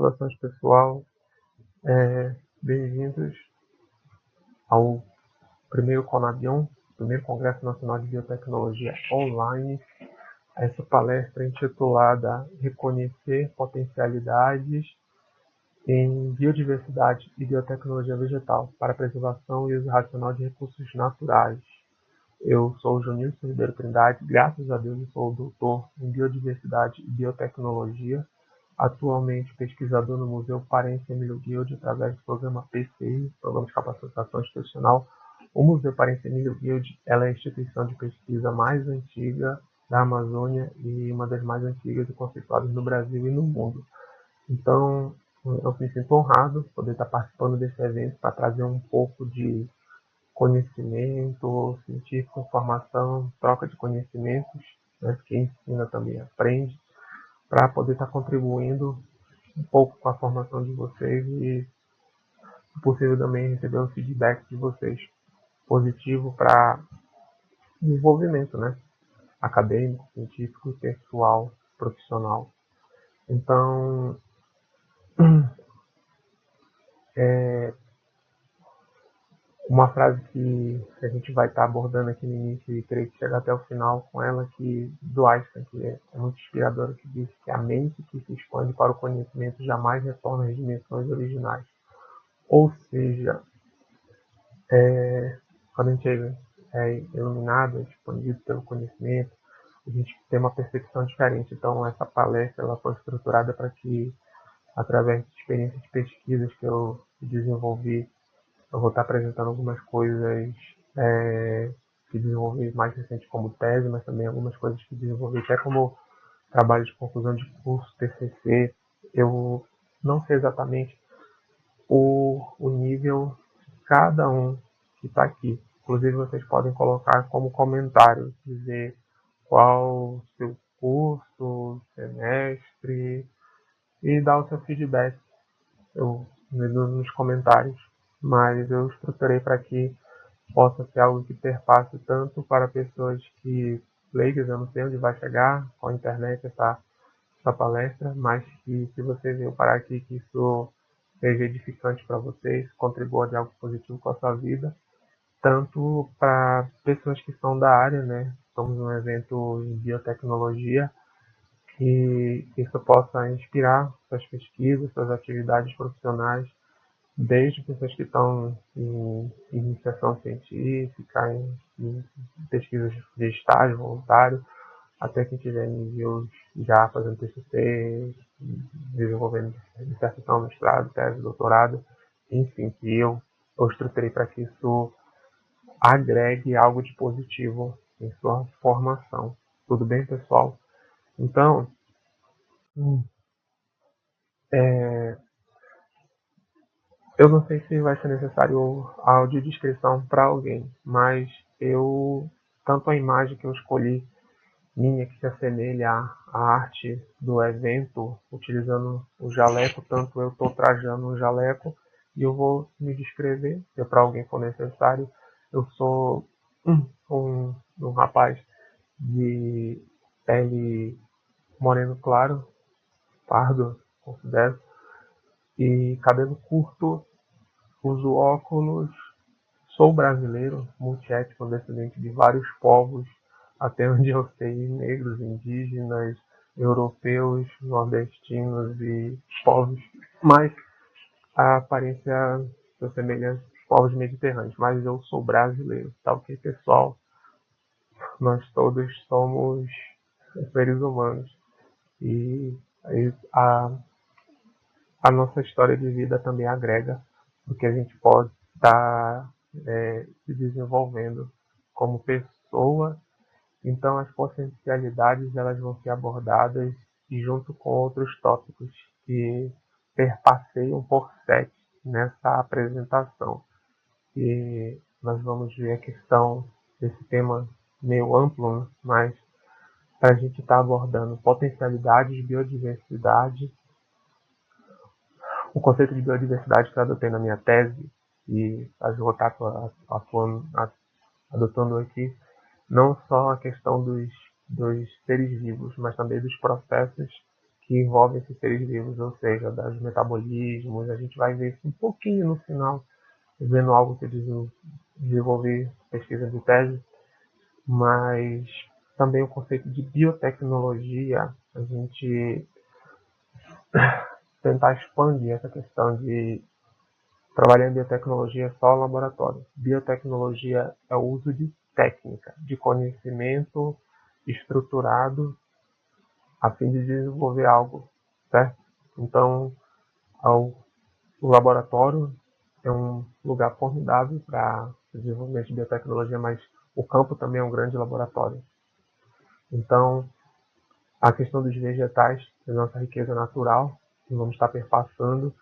Saudações pessoal, bem-vindos ao primeiro Conabion, primeiro Congresso Nacional de Biotecnologia Online. Essa palestra intitulada Reconhecer Potencialidades em Biodiversidade e Biotecnologia Vegetal para a Preservação e Uso Racional de Recursos Naturais. Eu sou o Jonilson Ribeiro Trindade, graças a Deus eu sou doutor em Biodiversidade e Biotecnologia, atualmente pesquisador no Museu Parente Emílio Guild através do programa PCI, Programa de Capacitação Institucional. O Museu Parente Emílio Guild é a instituição de pesquisa mais antiga da Amazônia e uma das mais antigas e conceituadas no Brasil e no mundo. Então, eu me sinto honrado poder estar participando desse evento para trazer um pouco de conhecimento científico, informação, troca de conhecimentos, né? Quem ensina também aprende, para poder estar contribuindo um pouco com a formação de vocês e, se possível, também receber um feedback de vocês positivo para desenvolvimento, né? Acadêmico, científico, pessoal, profissional. Então, uma frase que a gente vai estar abordando aqui no início e creio que chegar até o final com ela, do Einstein, que é muito inspiradora, que diz que a mente que se expande para o conhecimento jamais retorna às dimensões originais. Ou seja, quando a gente é iluminado, é expandido pelo conhecimento, a gente tem uma percepção diferente. Então, essa palestra ela foi estruturada para que, através de experiências de pesquisas que eu desenvolvi, eu vou estar apresentando algumas coisas que desenvolvi mais recente como tese, mas também algumas coisas que desenvolvi até como trabalho de conclusão de curso, TCC. Eu não sei exatamente o nível de cada um que está aqui. Inclusive, vocês podem colocar como comentário, dizer qual o seu curso, semestre, e dar o seu feedback nos comentários. Mas eu estruturei para que possa ser algo que perpasse tanto para pessoas que leigas, eu não sei onde vai chegar com a internet essa palestra, mas que se você veio parar aqui, que isso seja edificante para vocês, contribua de algo positivo com a sua vida, tanto para pessoas que são da área, né? Somos um evento em biotecnologia, que isso possa inspirar suas pesquisas, suas atividades profissionais, desde pessoas que estão em iniciação científica, em pesquisas de estágio voluntário, até quem estiver em nível já fazendo TCC, desenvolvendo dissertação, mestrado, tese, doutorado, enfim, que eu estruturei para que isso agregue algo de positivo em sua formação. Tudo bem, pessoal? Então, eu não sei se vai ser necessário audiodescrição para alguém, mas tanto a imagem que eu escolhi, minha, que se assemelha à arte do evento, utilizando o jaleco, tanto eu estou trajando um jaleco, e eu vou me descrever, se para alguém for necessário. Eu sou um rapaz de pele moreno claro, pardo, considero, e cabelo curto, uso óculos, sou brasileiro, multiétnico, descendente de vários povos, até onde eu sei, negros, indígenas, europeus, nordestinos e povos, mas a aparência se assemelha aos povos mediterrâneos, mas eu sou brasileiro, tá ok, pessoal? Nós todos somos seres humanos e a nossa história de vida também agrega o que a gente pode estar se desenvolvendo como pessoa. Então, as potencialidades elas vão ser abordadas e junto com outros tópicos que perpasseiam por sete nessa apresentação. E nós vamos ver a questão desse tema meio amplo, mas para a gente estar abordando potencialidades, biodiversidade. O conceito de biodiversidade que eu adotei na minha tese e a vou estar adotando aqui, não só a questão dos seres vivos, mas também dos processos que envolvem esses seres vivos, ou seja, dos metabolismos. A gente vai ver isso um pouquinho no final, vendo algo que eu desenvolvi pesquisa de tese, mas também o conceito de biotecnologia, a gente tentar expandir essa questão de trabalhar em biotecnologia só no laboratório. Biotecnologia é o uso de técnica, de conhecimento estruturado a fim de desenvolver algo, certo? Então, o laboratório é um lugar formidável para o desenvolvimento de biotecnologia, mas o campo também é um grande laboratório. Então, a questão dos vegetais, da nossa riqueza natural, que vamos estar perpassando,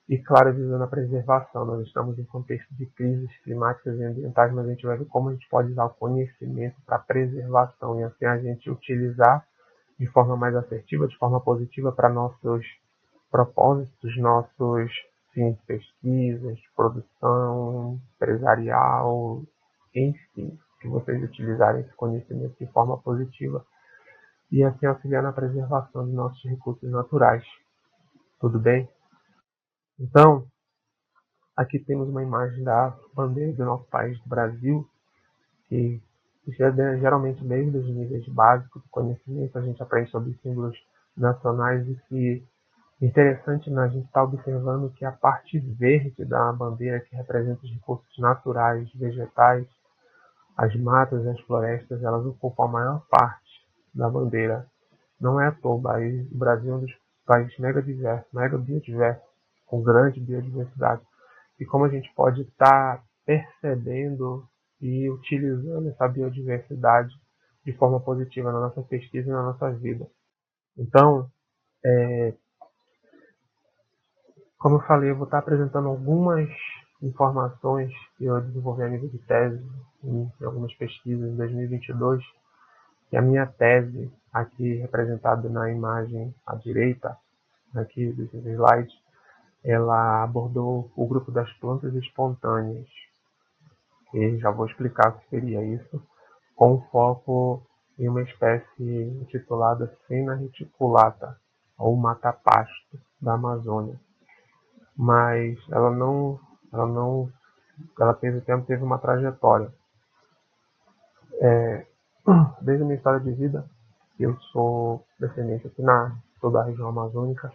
e, claro, visando a preservação. Nós estamos em contexto de crises climáticas e ambientais, mas a gente vai ver como a gente pode usar o conhecimento para a preservação e assim a gente utilizar de forma mais assertiva, de forma positiva para nossos propósitos, nossos fins de pesquisa, de produção empresarial, enfim, que vocês utilizarem esse conhecimento de forma positiva e assim auxiliar na preservação dos nossos recursos naturais. Tudo bem? Então, aqui temos uma imagem da bandeira do nosso país, do Brasil, que geralmente desde os níveis básicos do conhecimento a gente aprende sobre os símbolos nacionais e que interessante a gente estar observando que a parte verde da bandeira, que representa os recursos naturais, vegetais, as matas e as florestas, elas ocupam a maior parte da bandeira. Não é à toa, o Brasil é um dos países mega diversos, mega biodiversos, com grande biodiversidade. E como a gente pode estar percebendo e utilizando essa biodiversidade de forma positiva na nossa pesquisa e na nossa vida. Então, como eu falei, eu vou estar apresentando algumas informações que eu desenvolvi a nível de tese em algumas pesquisas em 2022, e a minha tese, aqui representada na imagem à direita, aqui desse slide, ela abordou o grupo das plantas espontâneas, e já vou explicar o que seria isso, com foco em uma espécie intitulada Senna reticulata, ou mata-pasto da Amazônia. Mas ela teve uma trajetória. Desde a minha história de vida, eu sou descendente sou da região amazônica,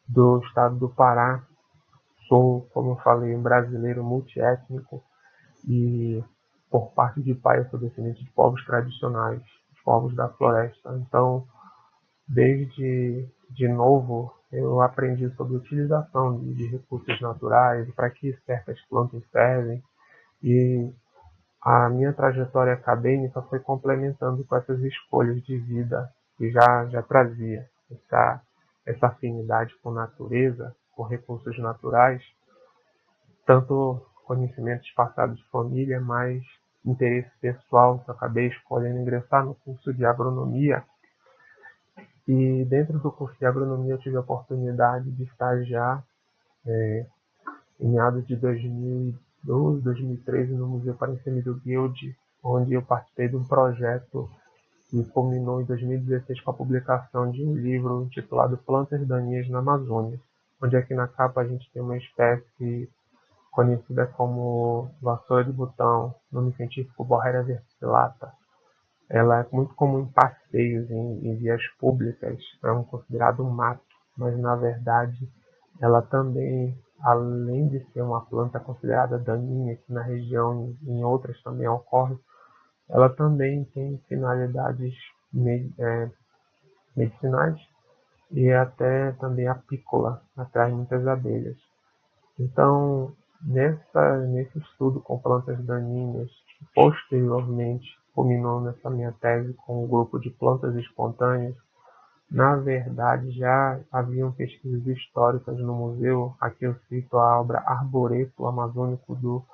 do estado do Pará, sou, como eu falei, um brasileiro multiétnico e por parte de pai eu sou descendente de povos tradicionais, de povos da floresta. Então, desde de novo, eu aprendi sobre a utilização de recursos naturais, para que certas plantas servem, e a minha trajetória acadêmica foi complementando com essas escolhas de vida que já trazia essa afinidade com natureza, com recursos naturais, tanto conhecimentos passados de família, mas interesse pessoal, que eu acabei escolhendo ingressar no curso de agronomia. E dentro do curso de agronomia eu tive a oportunidade de estagiar em meados de 2012, 2013 no Museu Parancemiro Guild, onde eu participei de um projeto que culminou em 2016 com a publicação de um livro intitulado Plantas Daninhas na Amazônia, onde aqui na capa a gente tem uma espécie conhecida como vassoura de botão, nome científico Borreria verticillata. Ela é muito comum em passeios, em vias públicas, é considerado um mato, mas na verdade ela também, além de ser uma planta considerada daninha aqui na região, em outras também ocorre, ela também tem finalidades medicinais e até também apícola, atrai muitas abelhas. Então, nesse estudo com plantas daninhas, posteriormente culminou nessa minha tese com um grupo de plantas espontâneas, na verdade já haviam pesquisas históricas no museu. Aqui eu cito a obra Arboreto Amazônico do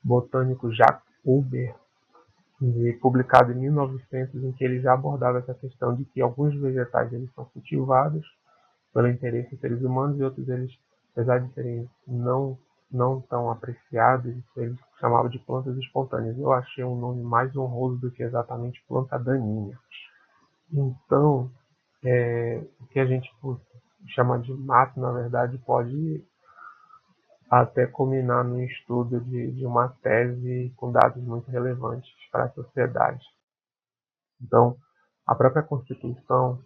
botânico Jacques Huber, publicado em 1900, em que ele já abordava essa questão de que alguns vegetais eles são cultivados pelo interesse dos seres humanos e outros eles, apesar de serem não tão apreciados, eles chamavam de plantas espontâneas. Eu achei um nome mais honroso do que exatamente planta daninha. Então, que a gente chama de mato, na verdade, pode até culminar no estudo de uma tese com dados muito relevantes para a sociedade. Então, a própria Constituição,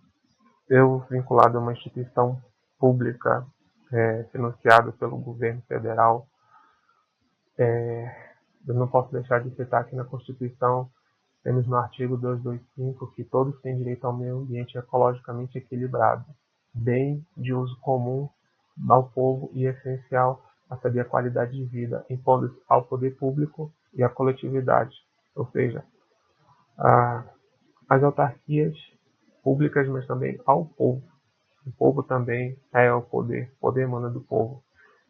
eu vinculado a uma instituição pública financiada pelo governo federal, eu não posso deixar de citar que na Constituição temos no artigo 225 que todos têm direito ao meio ambiente ecologicamente equilibrado, bem de uso comum ao povo e essencial a saber a qualidade de vida, impondo ao poder público e à coletividade, ou seja, às autarquias públicas, mas também ao povo. O povo também é o poder emana do povo.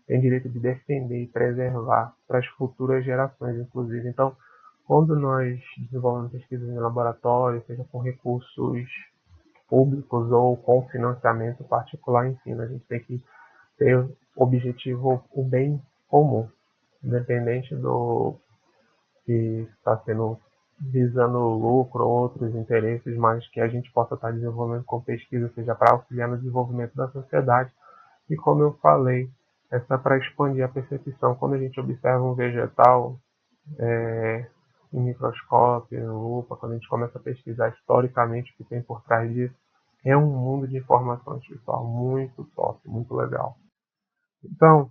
Tem direito de defender e preservar para as futuras gerações, inclusive. Então, quando nós desenvolvemos pesquisas em laboratório, seja com recursos públicos ou com financiamento particular, enfim, a gente tem que ter objetivo o bem comum, independente do que está sendo visando lucro ou outros interesses, mas que a gente possa estar desenvolvendo com pesquisa, seja para auxiliar no desenvolvimento da sociedade. E como eu falei, essa para expandir a percepção. Quando a gente observa um vegetal em microscópio, em lupa, quando a gente começa a pesquisar historicamente o que tem por trás disso, é um mundo de informações, pessoal, muito top, muito legal. Então,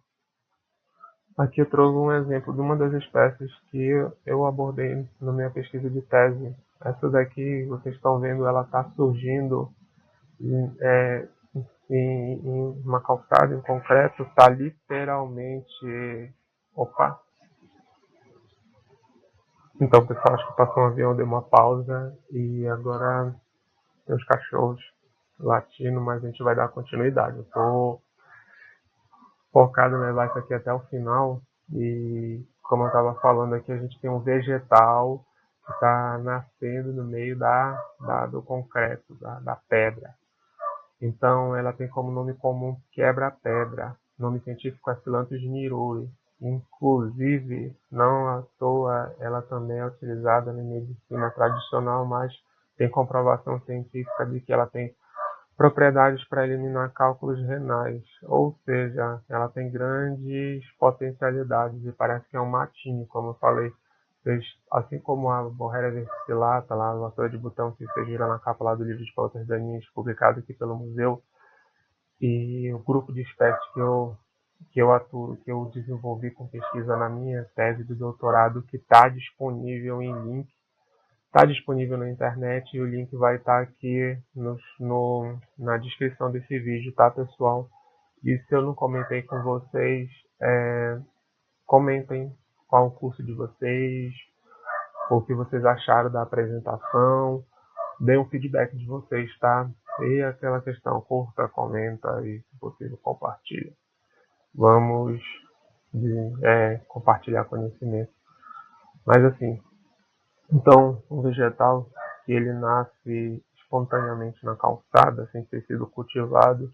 aqui eu trouxe um exemplo de uma das espécies que eu abordei na minha pesquisa de tese. Essa daqui, vocês estão vendo, ela está surgindo em uma calçada em concreto, está literalmente... Opa! Então, pessoal, acho que passou um avião, deu uma pausa e agora tem os cachorros latindo, mas a gente vai dar continuidade. Eu estou focado em levar isso aqui até o final e, como eu estava falando aqui, a gente tem um vegetal que está nascendo no meio do concreto, da pedra. Então, ela tem como nome comum quebra-pedra. Nome científico é Philanthus nirui. Inclusive, não à toa, ela também é utilizada na medicina tradicional, mas tem comprovação científica de que ela tem propriedades para eliminar cálculos renais, ou seja, ela tem grandes potencialidades e parece que é um matinho, como eu falei. Assim como a Borrelia versicolata, lá, a vassoura de botão que vocês viram na capa lá do livro de plantas daninhas, publicado aqui pelo museu, e o grupo de espécies que eu desenvolvi com pesquisa na minha tese de doutorado, que está disponível em link, está disponível na internet e o link vai estar aqui na descrição desse vídeo, tá, pessoal? E se eu não comentei com vocês, comentem qual o curso de vocês, o que vocês acharam da apresentação, deem um feedback de vocês, tá? E aquela questão, curta, comenta e, se possível, compartilha. Vamos compartilhar conhecimento. Mas assim, então, um vegetal que ele nasce espontaneamente na calçada, sem ter sido cultivado,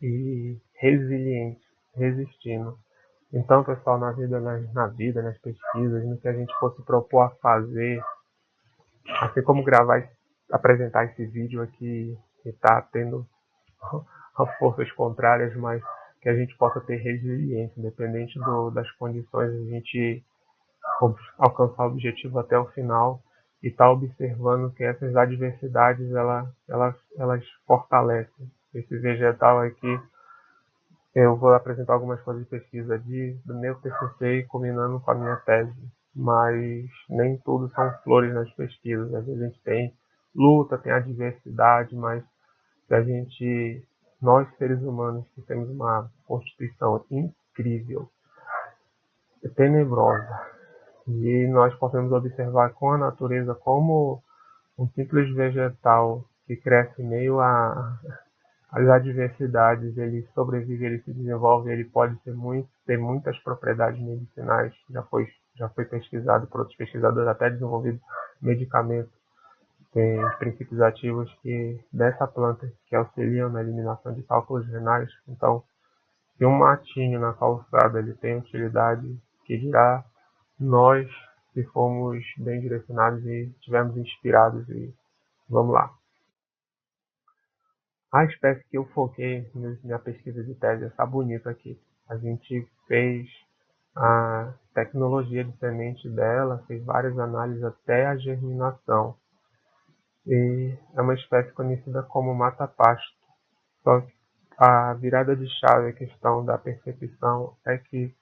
e resiliente, resistindo. Então, pessoal, na vida, nas pesquisas, no que a gente fosse propor a fazer, assim como apresentar esse vídeo aqui, que está tendo as forças contrárias, mas que a gente possa ter resiliência, independente das condições, a gente alcançar o objetivo até o final e estar observando que essas adversidades elas fortalecem. Esse vegetal aqui, eu vou apresentar algumas coisas de pesquisa do meu TCC combinando com a minha tese, mas nem tudo são flores nas pesquisas. Às vezes a gente tem luta, tem adversidade, mas nós seres humanos que temos uma constituição incrível, tenebrosa, e nós podemos observar com a natureza como um simples vegetal que cresce em meio às adversidades, ele sobrevive, ele se desenvolve, ele pode ter muitas propriedades medicinais, já foi pesquisado por outros pesquisadores, até desenvolvido medicamentos, tem princípios ativos dessa planta que auxiliam na eliminação de cálculos renais. Então, se um matinho na calçada ele tem utilidade, que dirá nós que fomos bem direcionados e tivemos inspirados e vamos lá. A espécie que eu foquei na pesquisa de tese, essa bonita aqui, a gente fez a tecnologia de semente dela, fez várias análises até a germinação. E é uma espécie conhecida como mata-pasto. Só que a virada de chave, a questão da percepção, é que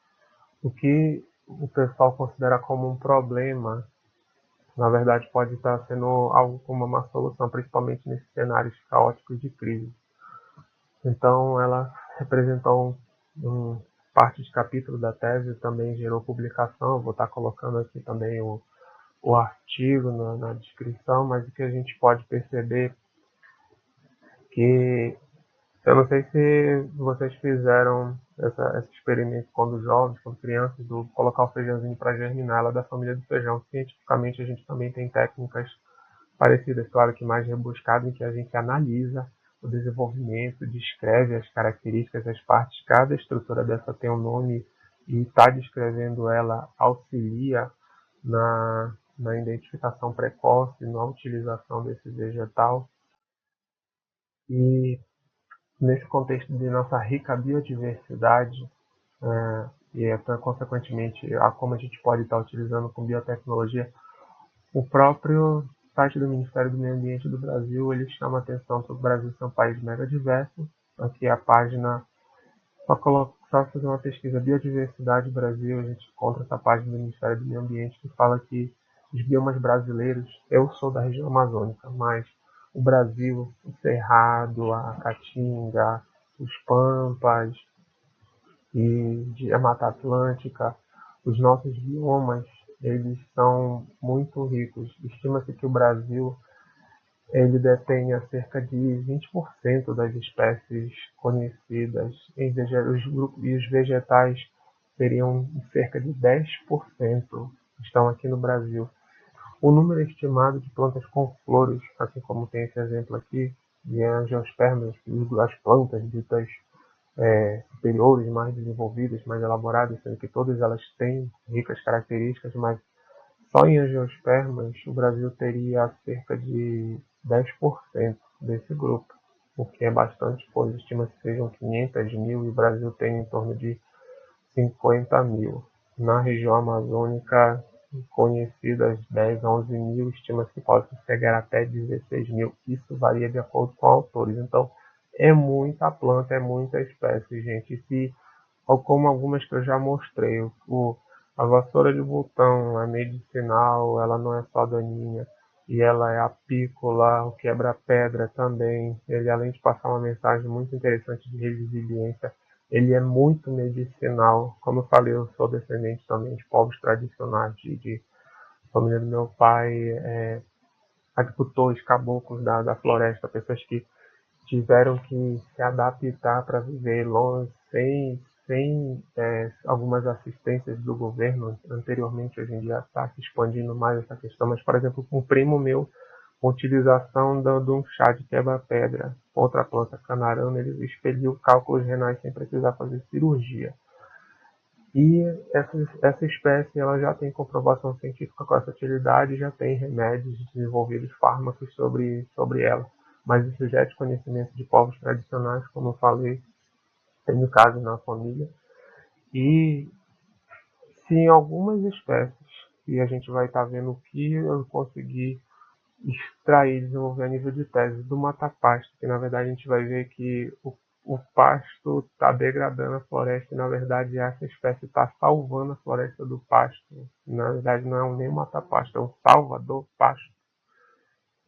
o que o pessoal considera como um problema, na verdade pode estar sendo algo como uma solução, principalmente nesses cenários caóticos de crise. Então, ela representou parte de capítulo da tese, também gerou publicação. Vou estar colocando aqui também o artigo na descrição, mas o que a gente pode perceber que eu não sei se vocês fizeram esse experimento quando jovens, quando crianças, do colocar o feijãozinho para germinar, ela é da família do feijão. Cientificamente, a gente também tem técnicas parecidas, claro que mais rebuscado, em que a gente analisa o desenvolvimento, descreve as características, as partes, cada estrutura dessa tem um nome e está descrevendo ela auxilia na identificação precoce, na utilização desse vegetal. E nesse contexto de nossa rica biodiversidade, e consequentemente a como a gente pode estar utilizando com biotecnologia, o próprio site do Ministério do Meio Ambiente do Brasil, ele chama atenção para o Brasil ser um país mega diverso. Aqui a página, só fazer uma pesquisa Biodiversidade Brasil, a gente encontra essa página do Ministério do Meio Ambiente que fala que os biomas brasileiros, eu sou da região amazônica, mas o Brasil, o Cerrado, a Caatinga, os Pampas e a Mata Atlântica, os nossos biomas, eles são muito ricos. Estima-se que o Brasil ele detém cerca de 20% das espécies conhecidas e os vegetais seriam cerca de 10% estão aqui no Brasil. O número estimado de plantas com flores, assim como tem esse exemplo aqui, de angiospermas, as plantas ditas superiores, mais desenvolvidas, mais elaboradas, sendo que todas elas têm ricas características, mas só em angiospermas o Brasil teria cerca de 10% desse grupo, o que é bastante coisa. Estima-se que sejam 500 mil e o Brasil tem em torno de 50 mil. Na região amazônica, conhecidas 10 a 11 mil, estima-se que possa chegar até 16 mil. Isso varia de acordo com autores. Então, é muita planta, é muita espécie, gente. Se, como algumas que eu já mostrei, a vassoura de botão é medicinal, ela não é só daninha, e ela é apícola, o quebra-pedra também. Ele, além de passar uma mensagem muito interessante de resiliência, ele é muito medicinal. Como eu falei, eu sou descendente também de povos tradicionais, de família do meu pai, agricultores, caboclos da floresta, pessoas que tiveram que se adaptar para viver longe, sem algumas assistências do governo. Anteriormente, hoje em dia está se expandindo mais essa questão, mas, por exemplo, um primo meu, a utilização de um chá de quebra-pedra, outra planta canarana, ele expeliu cálculos renais sem precisar fazer cirurgia. E essa espécie ela já tem comprovação científica com essa utilidade, já tem remédios desenvolvidos, fármacos sobre ela. Mas isso já é de conhecimento de povos tradicionais, como eu falei, tem casos na família. E se em algumas espécies, e a gente vai estar vendo o que eu consegui extrair, desenvolver a nível de tese do mata-pasto, que na verdade a gente vai ver que o pasto está degradando a floresta e na verdade essa espécie está salvando a floresta do pasto. Na verdade não é nem um mata-pasto, é um salvador pasto.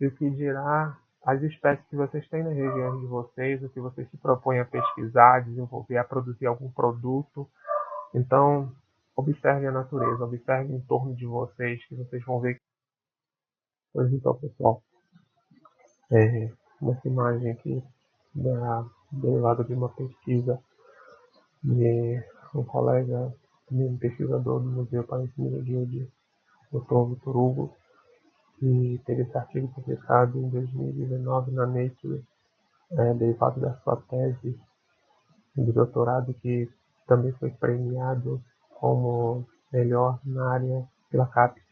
E o que dirá as espécies que vocês têm na região de vocês, o que vocês se propõem a pesquisar, a desenvolver, a produzir algum produto. Então, observem a natureza, observem em torno de vocês, que vocês vão ver. Pois então, pessoal, nessa imagem aqui derivada de uma pesquisa de um colega, um pesquisador do Museu Palestino de Dr. Vitor Hugo, que teve esse artigo publicado em 2019 na Nature, derivado da sua tese de doutorado, que também foi premiado como melhor na área pela CAPES,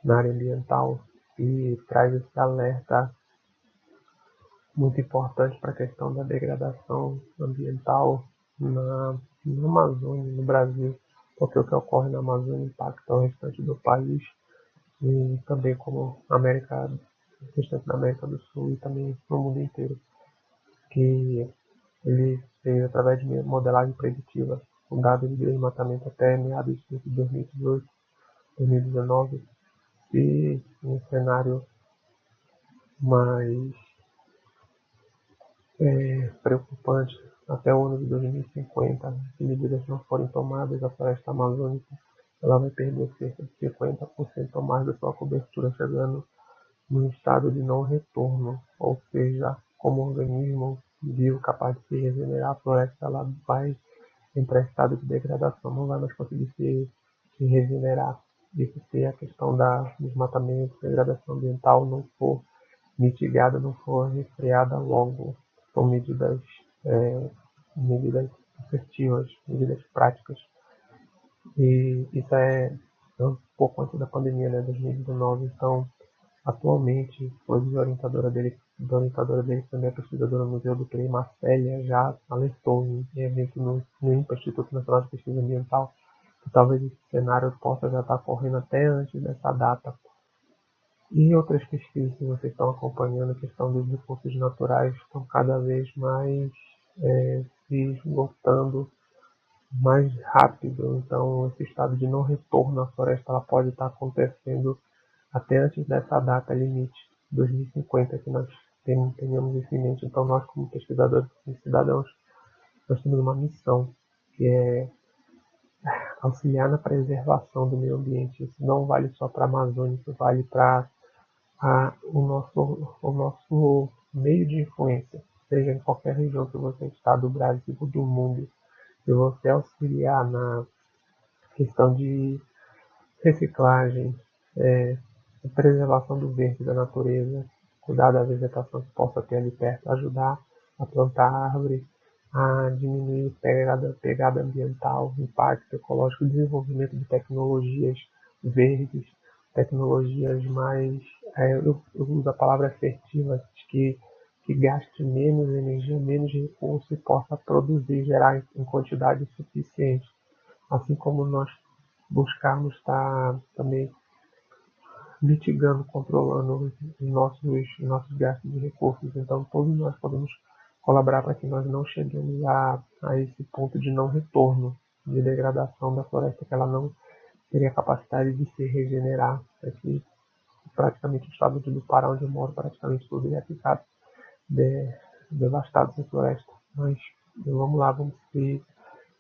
na área ambiental, e traz esse alerta muito importante para a questão da degradação ambiental na Amazônia, no Brasil, porque o que ocorre na Amazônia impacta o restante do país e também como restante da América do Sul e também no mundo inteiro, que ele fez através de modelagem preditiva, com dados de desmatamento até meados de 2018, 2019, e um cenário mais preocupante até o ano de 2050. Se medidas não forem tomadas, a floresta amazônica ela vai perder cerca de 50% ou mais da sua cobertura, chegando num estado de não retorno, ou seja, como organismo vivo capaz de se regenerar, a floresta ela vai entrar em estado de degradação, não vai mais conseguir se regenerar. E se a questão da desmatamento, degradação ambiental não for mitigada, não for refreada logo com medidas efetivas, medidas práticas. E isso é um pouco antes da pandemia, né, 2019. Então, atualmente, foi a orientadora dele, que também é pesquisadora no Museu do Clima, a Célia, já alertou em evento no INPA, Instituto Nacional de Pesquisa Ambiental, que talvez esse cenário possa já estar correndo até antes dessa data. E outras pesquisas que vocês estão acompanhando, a questão dos recursos naturais, estão cada vez mais se esgotando mais rápido. Então, esse estado de não retorno à floresta ela pode estar acontecendo até antes dessa data limite, 2050, que nós tenhamos isso em mente. Então, nós, como pesquisadores e cidadãos, nós temos uma missão, que é auxiliar na preservação do meio ambiente. Isso não vale só para a Amazônia, isso vale para o nosso meio de influência, seja em qualquer região que você está do Brasil ou do mundo. Se você auxiliar na questão de reciclagem, preservação do verde da natureza, cuidar da vegetação que possa ter ali perto, ajudar a plantar árvore, a diminuir pegada ambiental, impacto ecológico, desenvolvimento de tecnologias verdes, tecnologias mais, eu uso a palavra assertiva, que gaste menos energia, menos recurso e possa produzir, gerar em quantidade suficiente. Assim como nós buscarmos estar também mitigando, controlando os nossos gastos de recursos. Então, todos nós podemos colaborar para que nós não cheguemos a esse ponto de não retorno, de degradação da floresta, que ela não teria capacidade de se regenerar. Aqui, praticamente, o estado do Pará, onde eu moro, praticamente tudo é ficado devastado sem floresta. Mas vamos lá, vamos se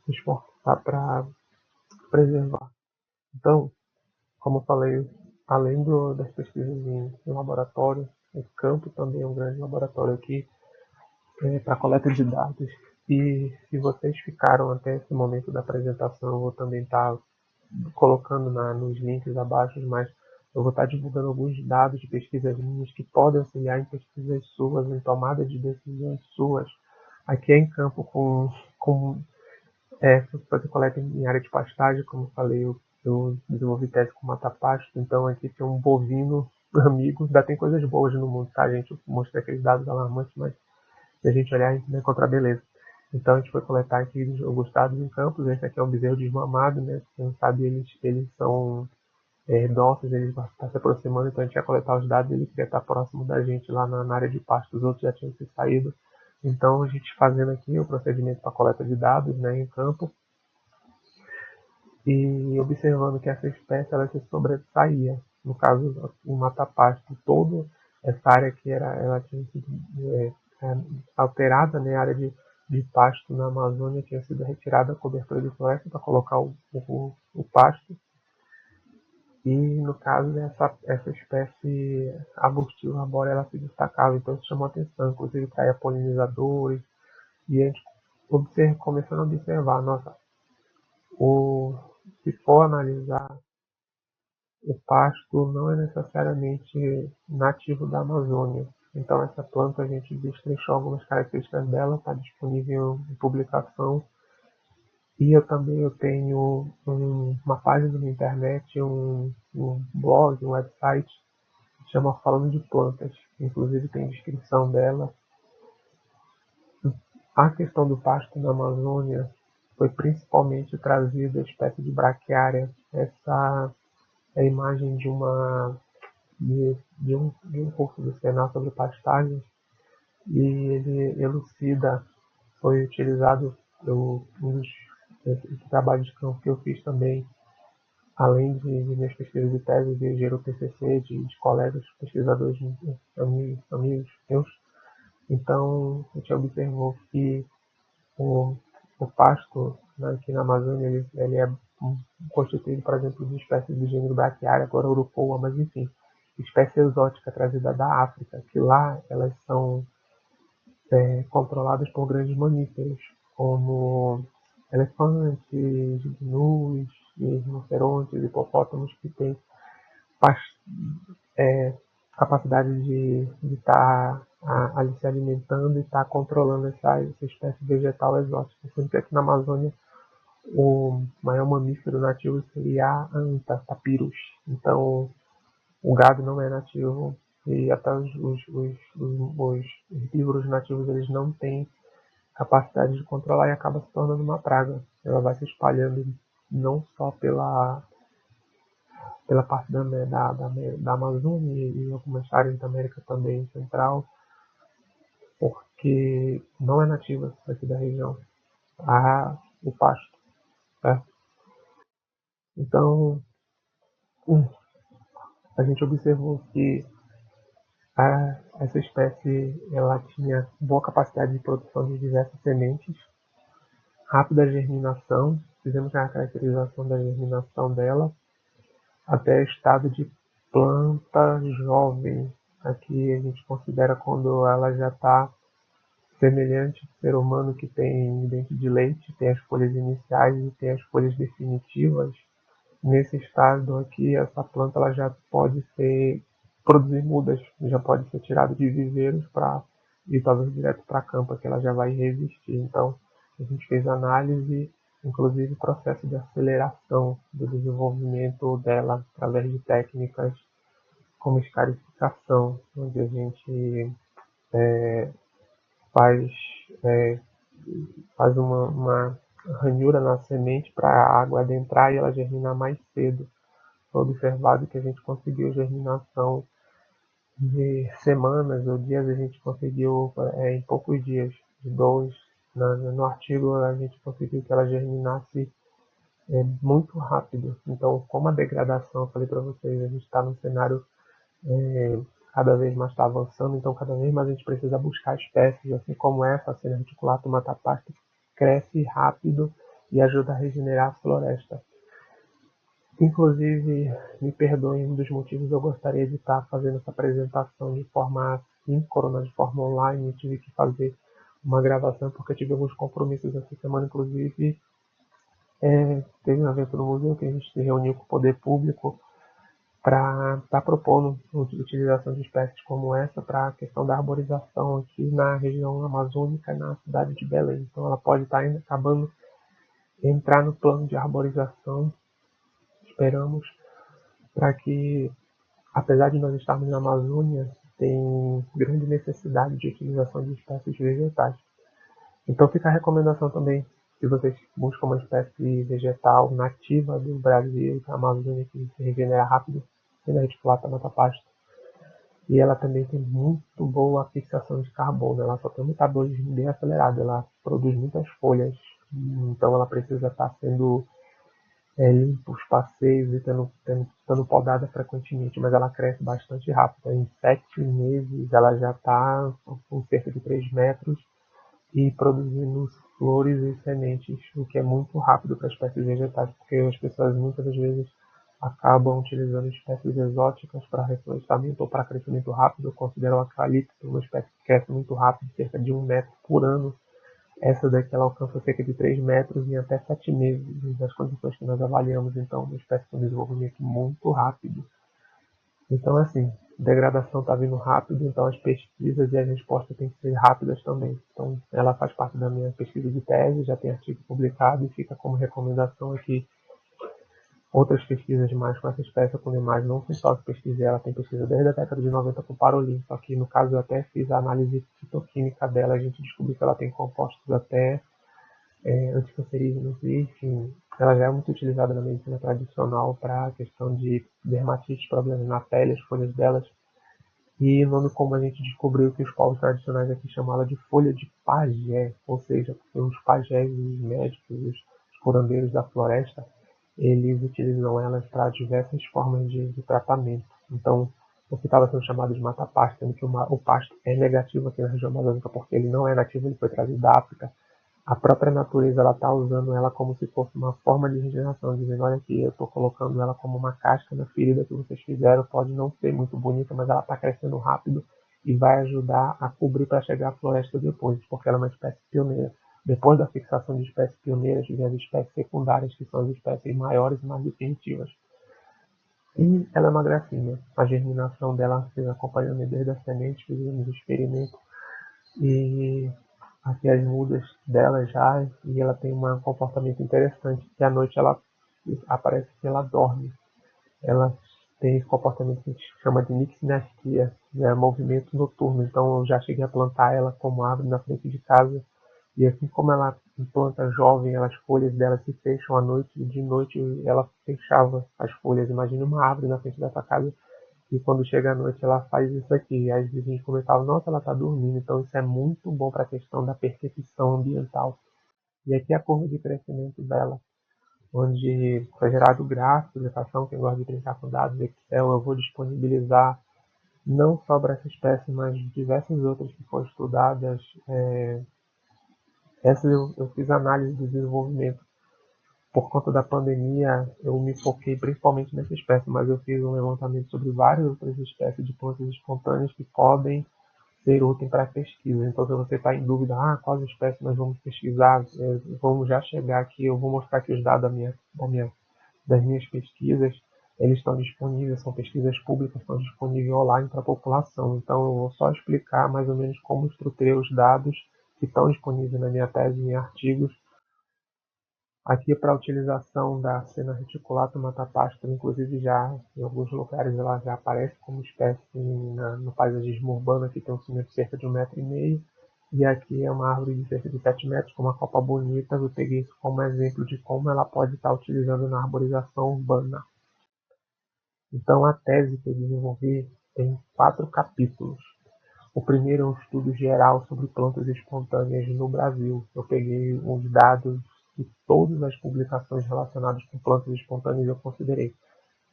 esforçar para preservar. Então, como eu falei, além das pesquisas em laboratório, o campo também é um grande laboratório aqui para coleta de dados. E se vocês ficaram até esse momento da apresentação, eu vou também estar colocando nos links abaixo, mas eu vou estar divulgando alguns dados de pesquisas minhas que podem auxiliar em pesquisas suas, em tomada de decisões suas. Aqui é em campo fazer coleta em área de pastagem, como eu falei, eu desenvolvi tese com mata-pasto, então aqui tem um bovino amigo, ainda tem coisas boas no mundo, tá, gente? Eu mostrei aqueles dados alarmantes, mas se a gente olhar, a gente vai encontrar beleza. Então a gente foi coletar aqui alguns dados em campos, esse aqui é um bezerro desmamado, né? Quem não sabe, eles são dóceis, eles vão estar se aproximando, então a gente ia coletar os dados, ele queria estar próximo da gente lá na área de pasto, os outros já tinham se saído. Então a gente fazendo aqui o procedimento para coleta de dados, né, em campo, e observando que essa espécie ela se sobressaía. No caso, o mata-pasto, toda essa área que ela tinha sido alterada, né, a área de pasto na Amazônia tinha sido retirada a cobertura de floresta para colocar o pasto. E no caso, essa espécie arbustiva arbórea ela se destacava, então isso chamou atenção, inclusive traía polinizadores, e a gente começando a observar, nossa, se for analisar, o pasto não é necessariamente nativo da Amazônia. Então essa planta a gente destrinchou algumas características dela, está disponível em publicação. E eu tenho uma página na internet, um blog, um website, que chama Falando de Plantas. Inclusive tem descrição dela. A questão do pasto na Amazônia foi principalmente trazida a espécie de braquiária. Essa é a imagem de um curso do Senai sobre pastagens, e ele elucida, foi utilizado um dos trabalhos de campo que eu fiz também, além de minhas pesquisas de tese, de gero TCC, de colegas pesquisadores, amigos meus. Então, a gente observou que o, o pasto, né, aqui na Amazônia ele é constituído, por exemplo, de espécies do gênero Braquiária, agora Urupoa, mas enfim, espécie exótica trazida da África, que lá elas são controladas por grandes mamíferos, como elefantes, gnus, rinocerontes, hipopótamos, que têm é, capacidade de estar ali se alimentando e estar controlando essa espécie vegetal exótica. Sendo que aqui na Amazônia o maior mamífero nativo seria a anta, tapirus. Então o gado não é nativo e até os herbívoros nativos eles não têm capacidade de controlar e acaba se tornando uma praga. Ela vai se espalhando não só pela parte da Amazônia e algumas áreas da América também Central, porque não é nativa aqui da região, o pasto. Certo? Então, a gente observou que essa espécie ela tinha boa capacidade de produção de diversas sementes, rápida germinação, fizemos a caracterização da germinação dela, até estado de planta jovem. Aqui a gente considera quando ela já está semelhante ao ser humano, que tem dente de leite, tem as folhas iniciais e tem as folhas definitivas. Nesse estado aqui, essa planta ela já pode produzir mudas, já pode ser tirada de viveiros para ir talvez direto para a campa, que ela já vai resistir. Então, a gente fez análise, inclusive processo de aceleração do desenvolvimento dela através de técnicas como escarificação, onde a gente faz, é, faz uma ranhura na semente para a água adentrar e ela germinar mais cedo. Foi observado que a gente conseguiu germinação de semanas ou dias, a gente conseguiu em poucos dias, de dois. No artigo a gente conseguiu que ela germinasse muito rápido. Então, como a degradação, eu falei para vocês, a gente está num cenário cada vez mais está avançando, então cada vez mais a gente precisa buscar espécies, assim como essa, a Sena reticulata matapasta, que cresce rápido e ajuda a regenerar a floresta. Inclusive, me perdoem, um dos motivos eu gostaria de estar fazendo essa apresentação de forma síncrona, de forma online, tive que fazer uma gravação porque eu tive alguns compromissos essa semana, inclusive teve um evento no museu que a gente se reuniu com o poder público para estar propondo a utilização de espécies como essa para a questão da arborização aqui na região amazônica, na cidade de Belém. Então ela pode estar acabando de entrar no plano de arborização, esperamos, para que, apesar de nós estarmos na Amazônia, tem grande necessidade de utilização de espécies vegetais. Então fica a recomendação também, se vocês buscam uma espécie vegetal nativa do Brasil, da Amazônia, que se regenera rápido, Sena reticulata matapasta. E ela também tem muito boa fixação de carbono, ela só tem um metabolismo bem acelerado, ela produz muitas folhas, então ela precisa estar sendo limpa os passeios e estando podada frequentemente, mas ela cresce bastante rápido. Em 7 meses ela já está com cerca de 3 metros e produzindo flores e sementes, o que é muito rápido para espécies vegetais, porque as pessoas muitas das vezes acabam utilizando espécies exóticas para reflorestamento ou para crescimento rápido. Eu considero a eucalipto uma espécie que cresce muito rápido, cerca de 1 metro por ano. Essa daqui ela alcança cerca de 3 metros em até 7 meses, nas condições que nós avaliamos. Então, uma espécie com desenvolvimento muito rápido. Então, assim, degradação está vindo rápido, então as pesquisas e as respostas têm que ser rápidas também. Então, ela faz parte da minha pesquisa de tese, já tem artigo publicado e fica como recomendação aqui Outras pesquisas mais com essa espécie com demais não fui só que pesquisei, ela tem pesquisa desde a década de 90 com parolim, só que no caso eu até fiz a análise fitoquímica dela, a gente descobriu que ela tem compostos até anticancerígenos e, enfim, ela já é muito utilizada na medicina tradicional para a questão de dermatite, problemas na pele, as folhas delas. E o nome como a gente descobriu que os povos tradicionais aqui chamam ela de folha de pajé, ou seja, porque os pajés, os médicos, os curandeiros da floresta, eles utilizam elas para diversas formas de tratamento. Então, o que estava sendo chamado de mata-pasto, sendo que o pasto é negativo aqui na região amazônica porque ele não é nativo, ele foi trazido da África. A própria natureza ela está usando ela como se fosse uma forma de regeneração, dizendo, olha aqui, eu estou colocando ela como uma casca na ferida que vocês fizeram, pode não ser muito bonita, mas ela está crescendo rápido e vai ajudar a cobrir para chegar à floresta depois, porque ela é uma espécie pioneira. Depois da fixação de espécies pioneiras, vem as espécies secundárias, que são as espécies maiores e mais definitivas. E ela é uma gracinha. A germinação dela, vocês acompanhando desde a semente, fizemos experimento e aqui as mudas dela já, e ela tem um comportamento interessante, que à noite ela aparece que ela dorme. Ela tem esse comportamento que a gente chama de nixinastia, né, movimento noturno. Então eu já cheguei a plantar ela como árvore na frente de casa, e assim como ela planta jovem, as folhas dela se fecham à noite, e de noite ela fechava as folhas. Imagina uma árvore na frente da sua casa e quando chega a noite ela faz isso aqui. E aí os vizinhos comentavam, nossa, ela está dormindo. Então isso é muito bom para a questão da percepção ambiental. E aqui a curva de crescimento dela, onde foi gerado gráfico, aplicação, quem gosta de brincar com dados Excel, eu vou disponibilizar não só para essa espécie, mas diversas outras que foram estudadas. Essas eu fiz análise do desenvolvimento. Por conta da pandemia, eu me foquei principalmente nessa espécie, mas eu fiz um levantamento sobre várias outras espécies de plantas espontâneas que podem ser úteis para a pesquisa. Então, se você está em dúvida, quais espécies nós vamos pesquisar, vamos já chegar aqui, eu vou mostrar aqui os dados das minhas pesquisas. Eles estão disponíveis, são pesquisas públicas, estão disponíveis online para a população. Então, eu vou só explicar mais ou menos como estruturei os dados que estão disponíveis na minha tese e em artigos. Aqui para a utilização da cena reticulata matapasto, inclusive já em alguns lugares ela já aparece como espécie no paisagismo urbano, aqui tem um cimento de cerca de 1,5 m, e aqui é uma árvore de cerca de 7 metros, com uma copa bonita. Eu peguei isso como exemplo de como ela pode estar utilizando na arborização urbana. Então a tese que eu desenvolvi tem 4 capítulos. O primeiro é um estudo geral sobre plantas espontâneas no Brasil. Eu peguei os dados de todas as publicações relacionadas com plantas espontâneas e eu considerei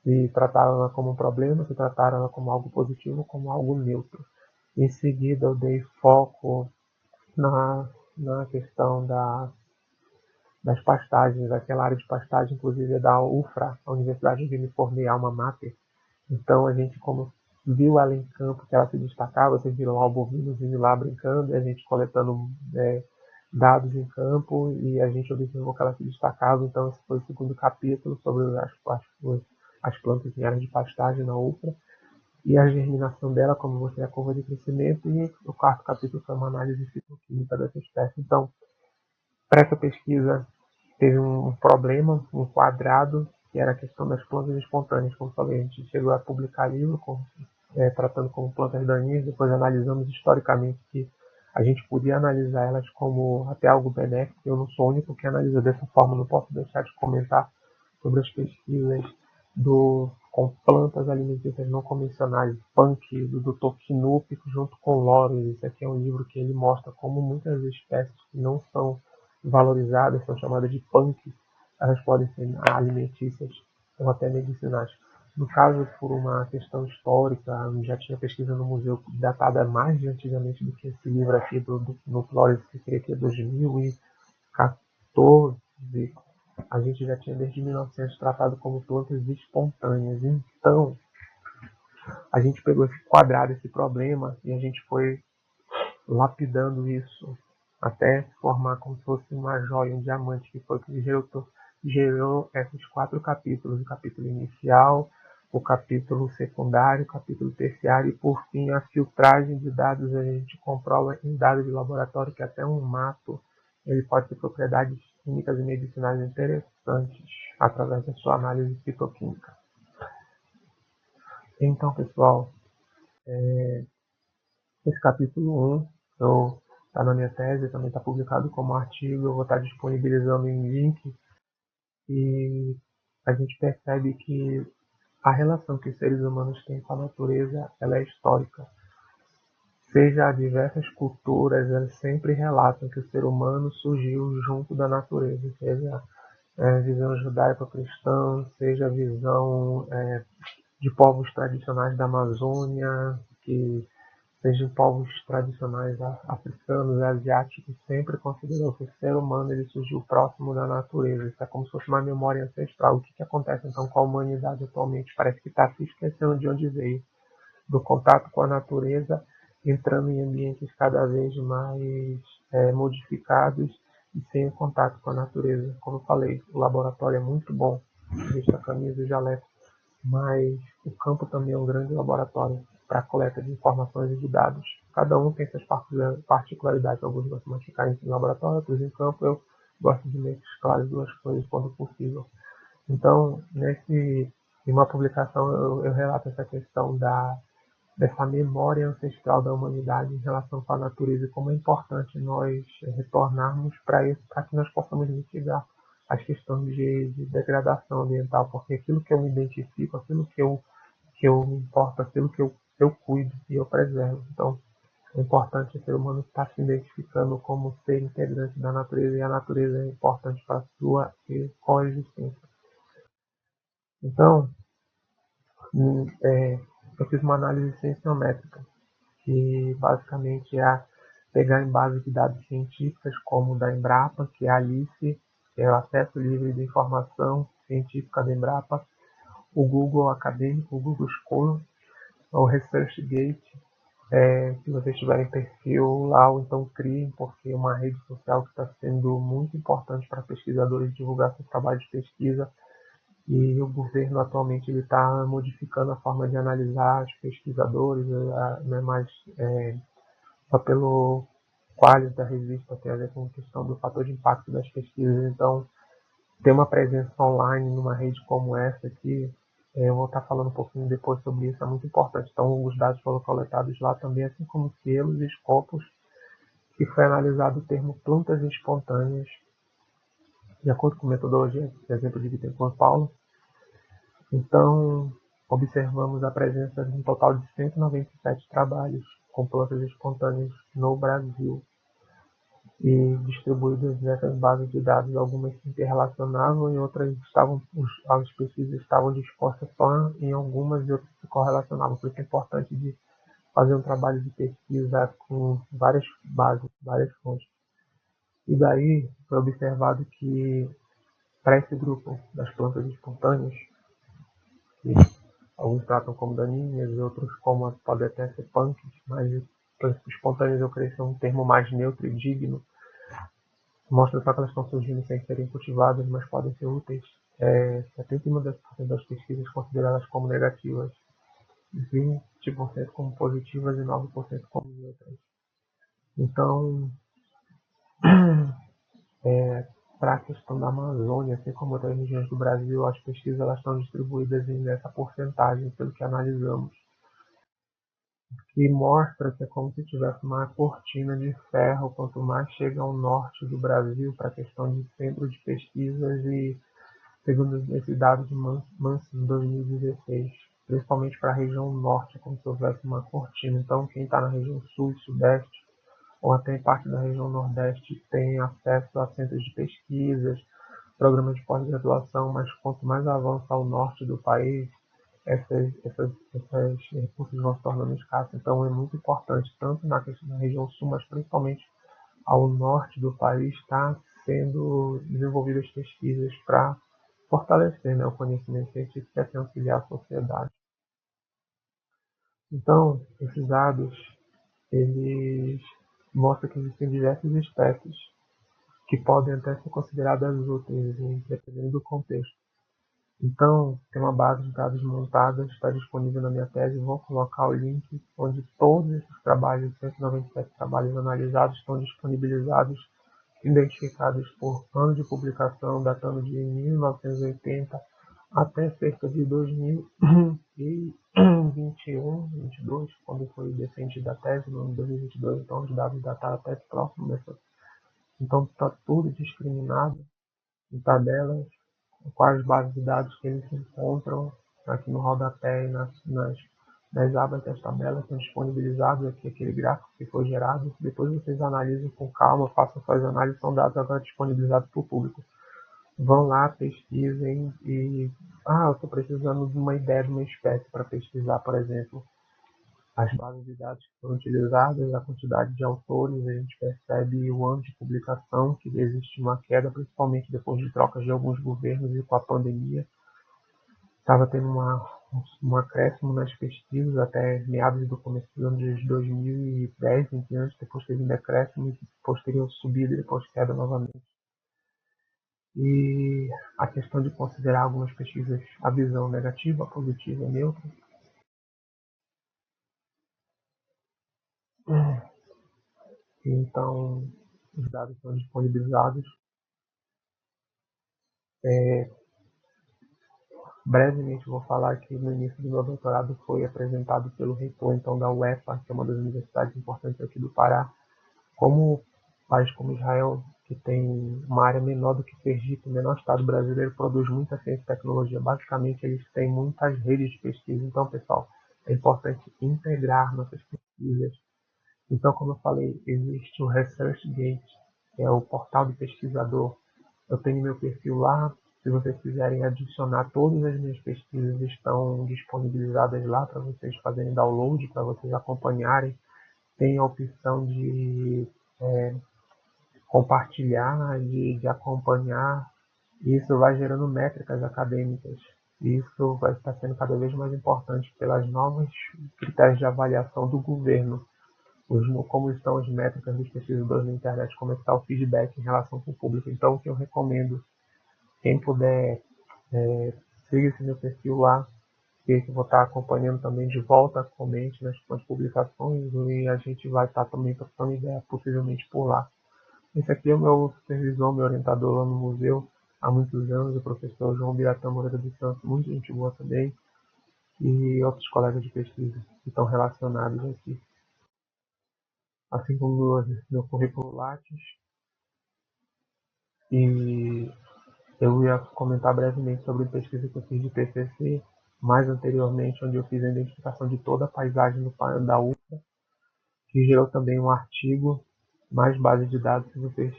se trataram ela como um problema, se trataram ela como algo positivo ou como algo neutro. Em seguida, eu dei foco na questão das pastagens. Aquela área de pastagem, inclusive, é da UFRA, a Universidade de me formei, Alma Mater. Então, a gente, como viu ela em campo, que ela se destacava, vocês viram lá o bovinozinho lá brincando, e a gente coletando dados em campo, e a gente observou que ela se destacava. Então, esse foi o segundo capítulo sobre as plantas em áreas de pastagem na UFRA, e a germinação dela, como você é a curva de crescimento, e o quarto capítulo foi uma análise fitoquímica dessa espécie. Então, para essa pesquisa, teve um problema, um quadrado, que era a questão das plantas espontâneas. Como falei, a gente chegou a publicar livro tratando como plantas daninhas, depois analisamos historicamente que a gente podia analisar elas como até algo benéfico. Eu não sou o único que analisa dessa forma, não posso deixar de comentar sobre as pesquisas com plantas alimentícias não convencionais, punk, do Dr. Knup, junto com Loros. Esse aqui é um livro que ele mostra como muitas espécies que não são valorizadas, são chamadas de punk, elas podem ser alimentícias ou até medicinais. No caso, por uma questão histórica, já tinha pesquisa no museu datada mais de antigamente do que esse livro aqui no Flores, que creio que é 2014. A gente já tinha desde 1900 tratado como plantas espontâneas. Então, a gente pegou esse quadrado, esse problema, e a gente foi lapidando isso até formar como se fosse uma joia, um diamante, que foi o que gerou esses 4 capítulos: o capítulo inicial, o capítulo secundário, o capítulo terciário e, por fim, a filtragem de dados. A gente comprova em dados de laboratório que até um mato ele pode ter propriedades químicas e medicinais interessantes através da sua análise fitoquímica. Então, pessoal, esse capítulo 1 está na minha tese, também está publicado como artigo, eu vou estar disponibilizando em link, e a gente percebe que a relação que os seres humanos têm com a natureza ela é histórica. Seja diversas culturas, elas sempre relatam que o ser humano surgiu junto da natureza, seja a visão judaico-cristã, seja a visão de povos tradicionais da Amazônia, que sejam povos tradicionais africanos, asiáticos, sempre considerou que o ser humano ele surgiu próximo da natureza. Isso é como se fosse uma memória ancestral. O que acontece então com a humanidade atualmente? Parece que está se esquecendo de onde veio, do contato com a natureza, entrando em ambientes cada vez mais modificados e sem o contato com a natureza. Como eu falei, o laboratório é muito bom, visto a camisa e o jaleco, mas o campo também é um grande laboratório para a coleta de informações e de dados. Cada um tem suas particularidades. Alguns gostam de ficar em laboratório, outros em campo. Eu gosto de mesclar as duas coisas quando possível. Então, em uma publicação, eu relato essa questão dessa memória ancestral da humanidade em relação com a natureza e como é importante nós retornarmos para isso, para que nós possamos mitigar as questões de degradação ambiental, porque aquilo que eu me identifico, aquilo que eu me importo, aquilo que eu cuido e eu preservo. Então, é importante o ser humano estar se identificando como ser integrante da natureza, e a natureza é importante para a sua coexistência. Então, eu fiz uma análise sensiométrica, que basicamente é pegar em base de dados científicas, como o da Embrapa, que é a Alice, que é o acesso livre de informação científica da Embrapa, o Google Acadêmico, o Google Scholar, o ResearchGate. Se vocês tiverem perfil lá, ou então criem, porque é uma rede social que está sendo muito importante para pesquisadores divulgar seu trabalho de pesquisa, e o governo atualmente está modificando a forma de analisar os pesquisadores, não é mais só pelo quality da revista, tem a ver com a questão do fator de impacto das pesquisas. Então, ter uma presença online numa rede como essa aqui, eu vou estar falando um pouquinho depois sobre isso, é muito importante. Então, os dados foram coletados lá também, assim como selos e escopos, que foi analisado o termo plantas espontâneas, de acordo com a metodologia, por exemplo, de Bittencourt Paulo. Então, observamos a presença de um total de 197 trabalhos com plantas espontâneas no Brasil, e distribuídas nessas bases de dados, algumas se interrelacionavam e outras as pesquisas estavam dispostas só em algumas e outras se correlacionavam. Por isso é importante de fazer um trabalho de pesquisa com várias bases, várias fontes. E daí foi observado que para esse grupo das plantas espontâneas, que alguns tratam como daninhas e outros como podem até ser punks, mas plantas espontâneas eu creio que é um termo mais neutro e digno, mostra só que elas estão surgindo sem serem cultivadas, mas podem ser úteis. 71% das pesquisas consideradas como negativas, 20% como positivas e 9% como neutras. Então, para a questão da Amazônia, assim como outras regiões do Brasil, as pesquisas elas estão distribuídas nessa porcentagem, pelo que analisamos, que mostra que é como se tivesse uma cortina de ferro quanto mais chega ao norte do Brasil para a questão de centro de pesquisas, e segundo esses dados de Manso em 2016, principalmente para a região norte, é como se houvesse uma cortina. Então, quem está na região sul e sudeste, ou até em parte da região nordeste, tem acesso a centros de pesquisas, programas de pós-graduação, mas quanto mais avança ao norte do país, esses recursos vão se tornando escassos. Então, é muito importante, tanto na região sul, mas principalmente ao norte do país, está sendo desenvolvidas pesquisas para fortalecer, né, o conhecimento científico e assim auxiliar a sociedade. Então, esses dados, eles mostram que existem diversas espécies que podem até ser consideradas úteis, dependendo do contexto. Então, tem uma base de dados montada, está disponível na minha tese, vou colocar o link onde todos esses trabalhos, 197 trabalhos analisados, estão disponibilizados identificados por ano de publicação, datando de 1980 até cerca de 2021, 22, quando foi defendida a tese, no ano de 2022, então os dados datados até próximo dessa. Então está tudo discriminado em tabelas, quais bases de dados que eles se encontram aqui no rodapé e nas abas das tabelas são disponibilizados aqui, aquele gráfico que foi gerado. Depois vocês analisem com calma, façam suas análises, são dados agora disponibilizados para o público. Vão lá, pesquisem e... eu estou precisando de uma ideia de uma espécie para pesquisar, por exemplo, as bases de dados que foram utilizadas, a quantidade de autores, a gente percebe o ano de publicação, que existe uma queda, principalmente depois de trocas de alguns governos e com a pandemia. Estava tendo um acréscimo nas pesquisas até meados do começo do ano de 2010 em diante, depois teve um decréscimo e posterior subida e depois queda novamente. E a questão de considerar algumas pesquisas a visão negativa, positiva e neutra. Então, os dados são disponibilizados. Brevemente vou falar que no início do meu doutorado foi apresentado pelo reitor então da UEPA, que é uma das universidades importantes aqui do Pará, como um país como Israel, que tem uma área menor do que Sergipe, o menor estado brasileiro, produz muita ciência e tecnologia. Basicamente, eles têm muitas redes de pesquisa. Então, pessoal, é importante integrar nossas pesquisas. Então, como eu falei, existe o ResearchGate, que é o portal do pesquisador. Eu tenho meu perfil lá. Se vocês quiserem adicionar, todas as minhas pesquisas estão disponibilizadas lá para vocês fazerem download, para vocês acompanharem. Tem a opção de compartilhar, de acompanhar. Isso vai gerando métricas acadêmicas. Isso vai estar sendo cada vez mais importante pelas novas critérios de avaliação do governo. Como estão as métricas dos pesquisadores na internet, como está o feedback em relação com o público. Então, o que eu recomendo, quem puder, siga esse meu perfil lá, que eu vou estar acompanhando também de volta, comente nas publicações e a gente vai estar também trocando ideia, possivelmente por lá. Esse aqui é o meu supervisor, meu orientador lá no museu, há muitos anos, o professor João Biratã Moreira dos Santos, muito gente boa também, e outros colegas de pesquisa que estão relacionados aqui. Assim como meu currículo Lattes, e eu ia comentar brevemente sobre a pesquisa que eu fiz de TCC, mais anteriormente, onde eu fiz a identificação de toda a paisagem da UFRA, que gerou também um artigo, mais base de dados, se vocês...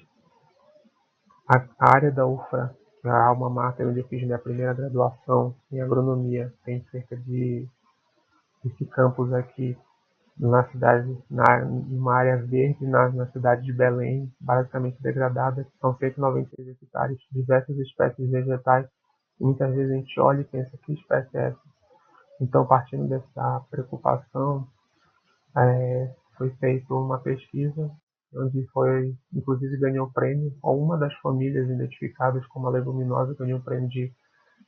A área da UFRA, que é a alma mater onde eu fiz minha primeira graduação em agronomia, tem cerca de esse campus aqui na cidade, numa área verde, na cidade de Belém, basicamente degradada, são 196 hectares, diversas espécies vegetais. Muitas vezes a gente olha e pensa, que espécie é essa? Então, partindo dessa preocupação, foi feita uma pesquisa, onde foi, inclusive ganhou o prêmio, ou uma das famílias identificadas como a leguminosa ganhou o prêmio de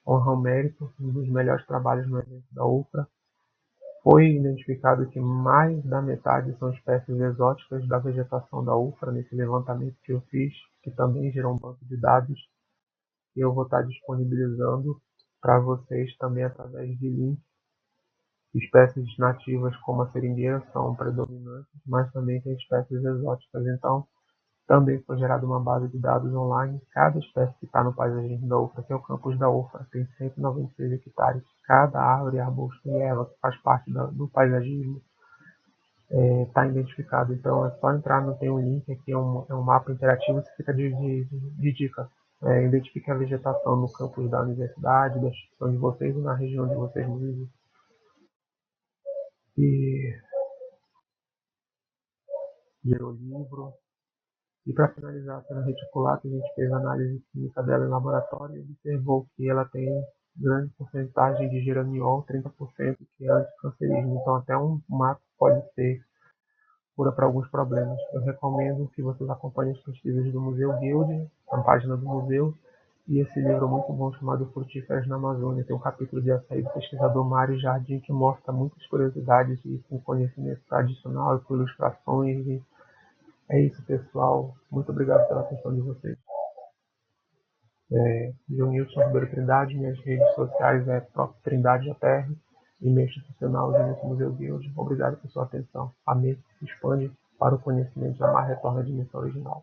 honra ao mérito, um dos melhores trabalhos no evento da UFRA. Foi identificado que mais da metade são espécies exóticas da vegetação da UFRA, nesse levantamento que eu fiz, que também gerou um banco de dados, que eu vou estar disponibilizando para vocês também através de links. Espécies nativas como a seringueira são predominantes, mas também tem espécies exóticas. Então, também foi gerada uma base de dados online. Cada espécie que está no paisagismo da UFRA, que é o campus da UFRA, tem 196 hectares. Cada árvore, arbusto e erva que faz parte do paisagismo está identificado. Então, é só entrar, tem um link aqui, é um mapa interativo que fica de dica. Identifique a vegetação no campus da universidade, da instituição de vocês e na região de vocês vivem. E gerou livro. E para finalizar a cena reticular, que a gente fez a análise química dela em laboratório e observou que ela tem grande porcentagem de geraniol, 30%, que é anticancerígeno. Então, até um mato pode ser cura para alguns problemas. Eu recomendo que vocês acompanhem as pesquisas do Museu Guild, na página do museu, e esse livro muito bom chamado Frutíferas na Amazônia. Tem um capítulo de açaí do pesquisador Mário Jardim que mostra muitas curiosidades e com conhecimento tradicional e com ilustrações É isso, pessoal. Muito obrigado pela atenção de vocês. Johnilson Ribeiro Trindade, minhas redes sociais é Prof. Trindade ATR, e-mail institucional Junilson Museu Guild. Obrigado por sua atenção. A mente se expande para o conhecimento, jamais retorna à dimensão original.